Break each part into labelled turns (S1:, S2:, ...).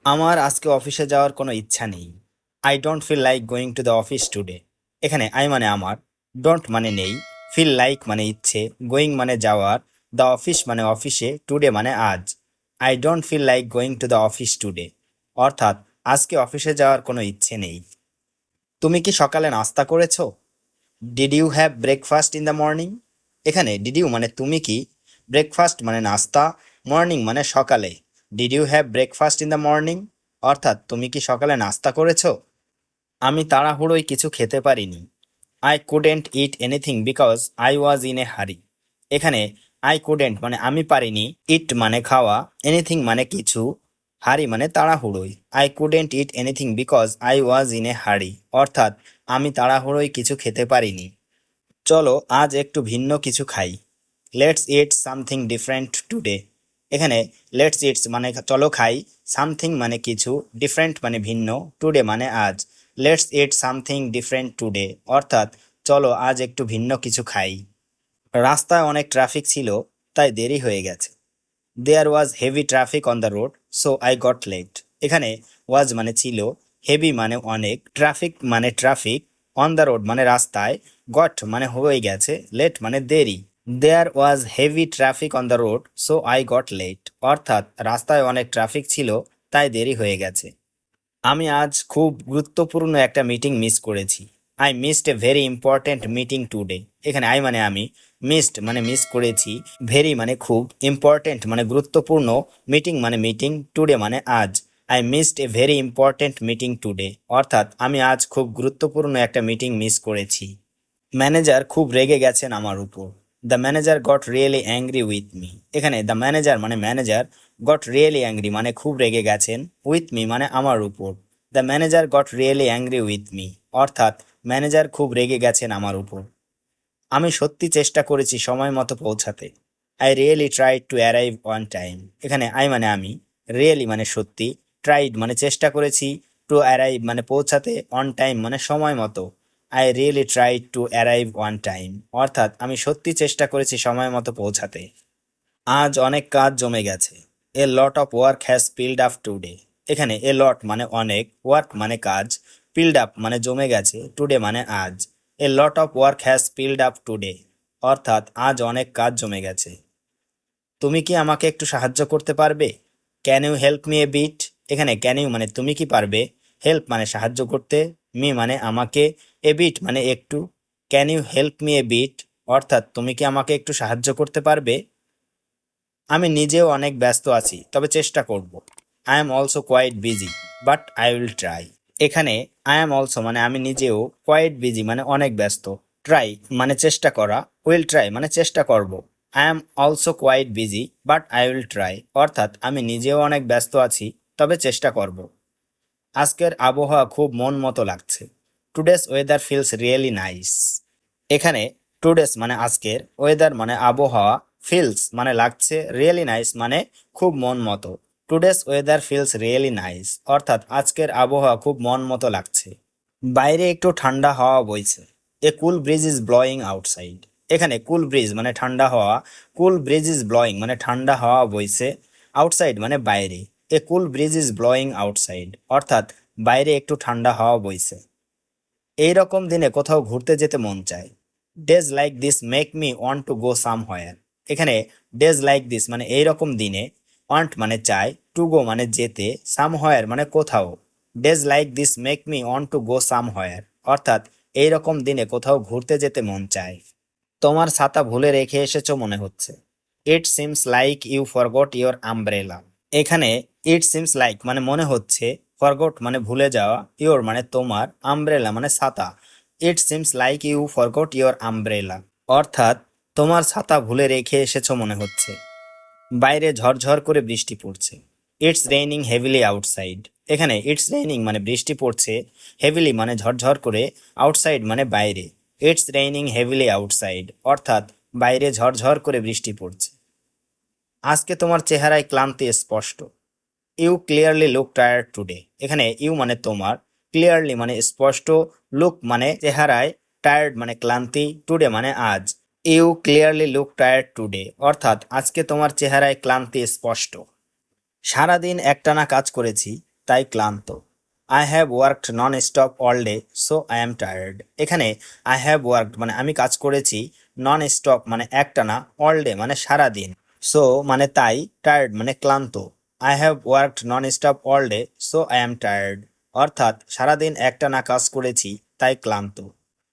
S1: আমার আজকে অফিসে যাওয়ার কোনো ইচ্ছা নেই। I don't feel like going to the office today. এখানে আই মানে আমার, ডোন্ট মানে নেই, ফিল লাইক মানে ইচ্ছে, গোয়িং মানে যাওয়ার, দ্য অফিস মানে অফিসে, টুডে মানে আজ। I don't feel like going to the office today, অর্থাৎ আজকে অফিসে যাওয়ার কোনো ইচ্ছে নেই। তুমি কি সকালে নাস্তা করেছো? Did you have breakfast in the morning? এখানে ডিড ইউ মানে তুমি কি, ব্রেকফাস্ট মানে নাস্তা, মর্নিং মানে সকালে। Did you have breakfast in the morning, অর্থাৎ তুমি কি সকালে নাস্তা করেছো? আমি তাড়াহুড়োয় কিছু খেতে পারিনি। I couldn't eat anything because I was in a হারি। এখানে আই কুডেন্ট মানে আমি পারিনি, ইট মানে খাওয়া, এনিথিং মানে কিছু, হারি মানে তাড়াহুড়োয়। I couldn't eat anything because I was in a hurry, অর্থাৎ আমি তাড়াহুড়োয় কিছু খেতে পারিনি। চলো আজ একটু ভিন্ন কিছু খাই। Let's eat something different today. এখানে লেটস ইটস মানে চলো খাই, সামথিং মানে কিছু, ডিফারেন্ট মানে ভিন্ন, টুডে মানে আজ। Let's eat something different today, অর্থাৎ চলো আজ একটু ভিন্ন কিছু খাই। রাস্তায় অনেক ট্রাফিক ছিল, তাই দেরি হয়ে গেছে। There was heavy traffic on the road, so I got late. এখানে ওয়াজ মানে ছিল, হেভি মানে অনেক, ট্রাফিক মানে ট্রাফিক, অন দ্য রোড মানে রাস্তায়, গট মানে হয়ে গেছে, লেট মানে দেরি। There was heavy traffic on the road, so I got late, অর্থাৎ রাস্তায় অনেক ট্রাফিক ছিল, তাই দেরি হয়ে গেছে। আমি আজ খুব গুরুত্বপূর্ণ একটা মিটিং মিস করেছি। I missed a very important meeting today. এখানে আই মানে আমি, মিসড মানে মিস করেছি, ভেরি মানে খুব, ইম্পর্ট্যান্ট মানে গুরুত্বপূর্ণ, মিটিং মানে মিটিং, টুডে মানে আজ। I missed a very important meeting today, অর্থাৎ আমি আজ খুব গুরুত্বপূর্ণ একটা মিটিং মিস করেছি। ম্যানেজার খুব রেগে গেছেন আমার উপর। The manager goat really angry with me. এখানে দ্য ম্যানেজার মানে ম্যানেজার, গট রিয়েলি অ্যাংরি মানে খুব রেগে গেছেন, উইথ মি মানে আমার উপর। The manager goat really angry with me, অর্থাৎ ম্যানেজার খুব রেগে গেছেন আমার উপর। আমি সত্যি চেষ্টা করেছি সময় মতো পৌঁছাতে। I really tried to arrive on time. এখানে আই মানে আমি, রিয়েলি মানে সত্যি, ট্রাইড মানে চেষ্টা করেছি, টু অ্যারাইভ মানে পৌঁছাতে, অন টাইম মানে সময় মতো। I really tried to arrive on time, অর্থাৎ আমি সত্যি চেষ্টা করেছি সময় মতো পৌঁছাতে। আজ অনেক কাজ জমে গেছে। A lot of work has piled up today. এখানে এ লট মানে অনেক, ওয়ার্ক মানে কাজ, পিল্ড আপ মানে জমে গেছে, টুডে মানে আজ। A lot of work has piled up today, অর্থাৎ আজ অনেক কাজ জমে গেছে। তুমি কি আমাকে একটু সাহায্য করতে পারবে? Can you help me a bit. এখানে ক্যান ইউ মানে তুমি কি পারবে, হেল্প মানে সাহায্য করতে, মি মানে আমাকে, এ বিট মানে একটু। Can you help me a bit, অর্থাৎ তুমি কি আমাকে একটু সাহায্য করতে পারবে? আমি নিজেও অনেক ব্যস্ত আছি, তবে চেষ্টা করব। I am also quite busy, but I will try. এখানে আই এম অলসো মানে আমি নিজেও, কোয়াইট বিজি মানে অনেক ব্যস্ত, ট্রাই মানে চেষ্টা করা, উইল ট্রাই মানে চেষ্টা করব। I am also quite busy but I will try, অর্থাৎ আমি নিজেও অনেক ব্যস্ত আছি, তবে চেষ্টা করব। আজকের আবহাওয়া খুব মন মতো লাগছে। Today's weather feels really nice. এখানে টুডেস মানে আজকের, ওয়েদার মানে আবহাওয়া, ফিলস মানে লাগছে, রিয়েলি নাইস মানে খুব মন মতো। Today's weather feels really nice, অর্থাৎ আজকের আবহাওয়া খুব মন মতো লাগছে। বাইরে একটু ঠান্ডা হাওয়া বইছে। এ কুল ব্রিজ ইজ ব্লোয়িং আউটসাইড। এখানে কুল ব্রিজ মানে ঠান্ডা হাওয়া, কুল ব্রিজ ইজ ব্লোয়িং মানে ঠান্ডা হাওয়া বইছে, আউটসাইড মানে বাইরে। এ কুল ব্রিজ ইজ ব্লোয়িং আউটসাইড, অর্থাৎ বাইরে একটু ঠান্ডা হাওয়া বইছে। এই রকম দিনে কোথাও ঘুরতে যেতে মন চায়। Days like this make me want to go somewhere. এখানে ডেজ লাইক দিস মানে এই রকম দিনে, ওয়ান্ট মানে চায়, টু গো মানে যেতে, সামহোয়ার মানে কোথাও। Days like this make me want to go somewhere, অর্থাৎ এই রকম দিনে কোথাও ঘুরতে যেতে মন চায়। তোমার ছাতা ভুলে রেখে এসেছো মনে হচ্ছে। It seems like you forgot your umbrella. এখানে ইট সিমস লাইক মানে মনে হচ্ছে, ফরগট মানে ভুলে যাওয়া, ইওর মানে তোমার, আমব্রেলা মানে ছাতা। It seems like you forgot your umbrella, অর্থাৎ তোমার ছাতা ভুলে রেখে এসেছো মনে হচ্ছে। বাইরে ঝরঝর করে বৃষ্টি পড়ছে। It's raining heavily outside. এখানে ইটস রেইনিং মানে বৃষ্টি পড়ছে, হেভিলি মানে ঝরঝর করে, আউটসাইড মানে বাইরে। ইটস রেইনিং হেভিলি আউটসাইড, অর্থাৎ বাইরে ঝরঝর করে বৃষ্টি পড়ছে। আজকে তোমার চেহারায় ক্লান্তি স্পষ্ট। You clearly look tired today. এখানে ইউ মানে তোমার, ক্লিয়ারলি মানে স্পষ্ট, লুক মানে চেহারায়, টায়ার্ড মানে ক্লান্তি, টুডে মানে আজ। You clearly look tired today, অর্থাৎ আজকে তোমার চেহারায় ক্লান্তি স্পষ্ট। সারাদিন একটানা কাজ করেছি, তাই ক্লান্ত। I have worked non stop all day so I am tired. এখানে আই হ্যাভ ওয়ার্কড মানে আমি কাজ করেছি, নন স্টপ মানে একটানা, অল ডে মানে সারাদিন, সো মানে তাই, টায়ার্ড মানে ক্লান্ত। I have worked non stop all day so I am tired, অর্থাৎ সারাদিন একটানা কাজ করেছি তাই ক্লান্ত।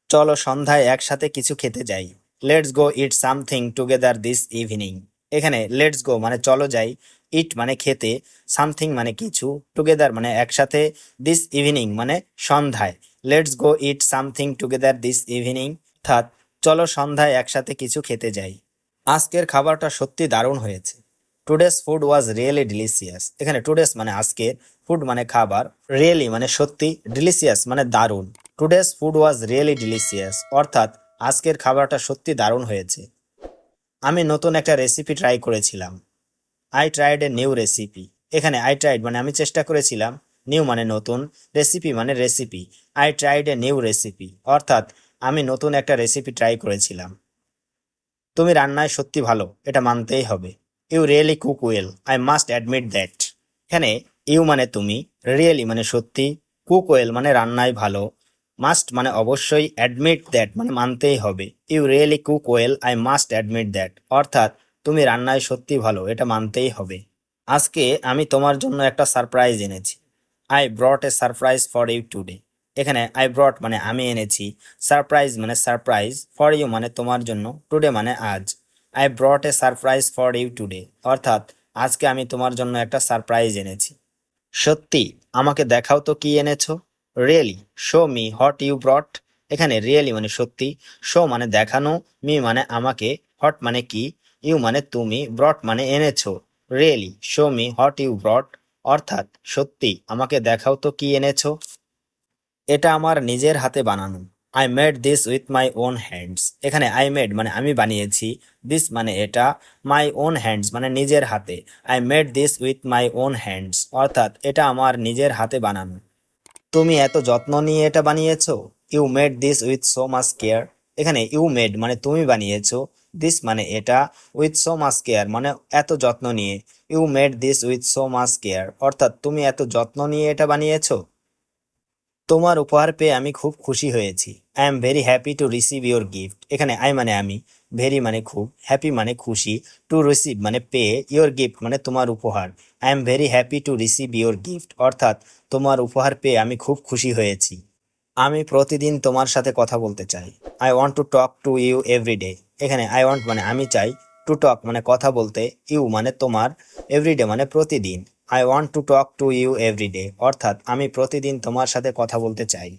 S1: চলো সন্ধ্যায় একসাথে কিছু খেতে যাই। Let's go it something together this evening. এখানে লেটস গো মানে চলো যাই, ইট মানে খেতে, সামথিং মানে কিছু, টুগেদার মানে একসাথে, দিস ইভিনিং মানে সন্ধ্যায়। Let's go it something together this evening, অর্থাৎ চলো সন্ধ্যায় একসাথে কিছু খেতে যাই। আজকের খাবারটা সত্যি দারুণ হয়েছে। Today's food was really delicious. এখানে টুডেস মানে আজকের, ফুড মানে খাবার, রিয়েলি মানে সত্যি, ডিলিশিয়াস মানে দারুণ। Today's food was really delicious, অর্থাৎ আজকের খাবারটা সত্যি দারুণ হয়েছে। আমি নতুন একটা রেসিপি ট্রাই করেছিলাম। I tried a new recipe. এখানে আই ট্রাইড মানে আমি চেষ্টা করেছিলাম, নিউ মানে নতুন, রেসিপি মানে recipe. I tried a new recipe, অর্থাৎ আমি নতুন একটা রেসিপি ট্রাই করেছিলাম। তুমি রান্নায় সত্যি ভালো, এটা মানতেই হবে। You really cook well, I must admit that. এখানে ইউ মানে তুমি, রিয়েলি মানে সত্যি, কুক ওয়েল মানে রান্নায় ভালো, মাস্ট মানে অবশ্যই, অ্যাডমিট দ্যাট মানে মানতেই হবে। You really cook well, I must admit that, অর্থাৎ তুমি রান্নায় সত্যি ভালো, এটা মানতেই হবে। আজকে আমি তোমার জন্য একটা সারপ্রাইজ এনেছি। I brought a surprise for you today. এখানে আই ব্রট মানে আমি এনেছি, সারপ্রাইজ মানে সারপ্রাইজ, ফর ইউ মানে তোমার জন্য, টুডে মানে আজ। I brought a surprise for you today, অর্থাৎ আজকে আমি তোমার জন্য একটা সারপ্রাইজ এনেছি। সত্যি, আমাকে দেখাও তো কি এনেছো। Really show me what you brought. এখানে রিয়েলি মানে সত্যি, শো মানে দেখানো, মি মানে আমাকে, হট মানে কি, ইউ মানে তুমি, ব্রট মানে এনেছো। Really show me what you brought, অর্থাৎ সত্যি আমাকে দেখাও তো কি এনেছো। এটা আমার নিজের হাতে বানানো। I made this with my own hands. এখানে আই মেড মানে আমি বানিয়েছি, দিস মানে এটা, মাই ওন হ্যান্ডস মানে নিজের হাতে। I made this with my own hands, অর্থাৎ এটা আমার নিজের হাতে বানানো। তুমি এত যত্ন নিয়ে এটা বানিয়েছো। You made this with so much care. এখানে ইউ মেড মানে তুমি বানিয়েছো, দিস মানে এটা, উইথ সো মাচ কেয়ার মানে এত যত্ন নিয়ে। You made this with so much care, অর্থাৎ তুমি এত যত্ন নিয়ে এটা বানিয়েছো। তোমার উপহার পেয়ে আমি খুব খুশি হয়েছি। I am very happy to receive your gift. এখানে আই মানে আমি, ভেরি মানে খুব, হ্যাপি মানে খুশি, টু রিসিভ মানে পেয়ে, ইউর গিফট মানে তোমার উপহার। I am very happy to receive your gift, অর্থাৎ তোমার উপহার পেয়ে আমি খুব খুশি হয়েছি। আমি প্রতিদিন তোমার সাথে কথা বলতে চাই। I want to talk to you every day. এখানে আই ওয়ান্ট মানে আমি চাই, টু টক মানে কথা বলতে, ইউ মানে তোমার, এভরিডে মানে প্রতিদিন। I want to talk to you every day, অর্থাৎ আমি প্রতিদিন তোমার সাথে কথা বলতে চাই।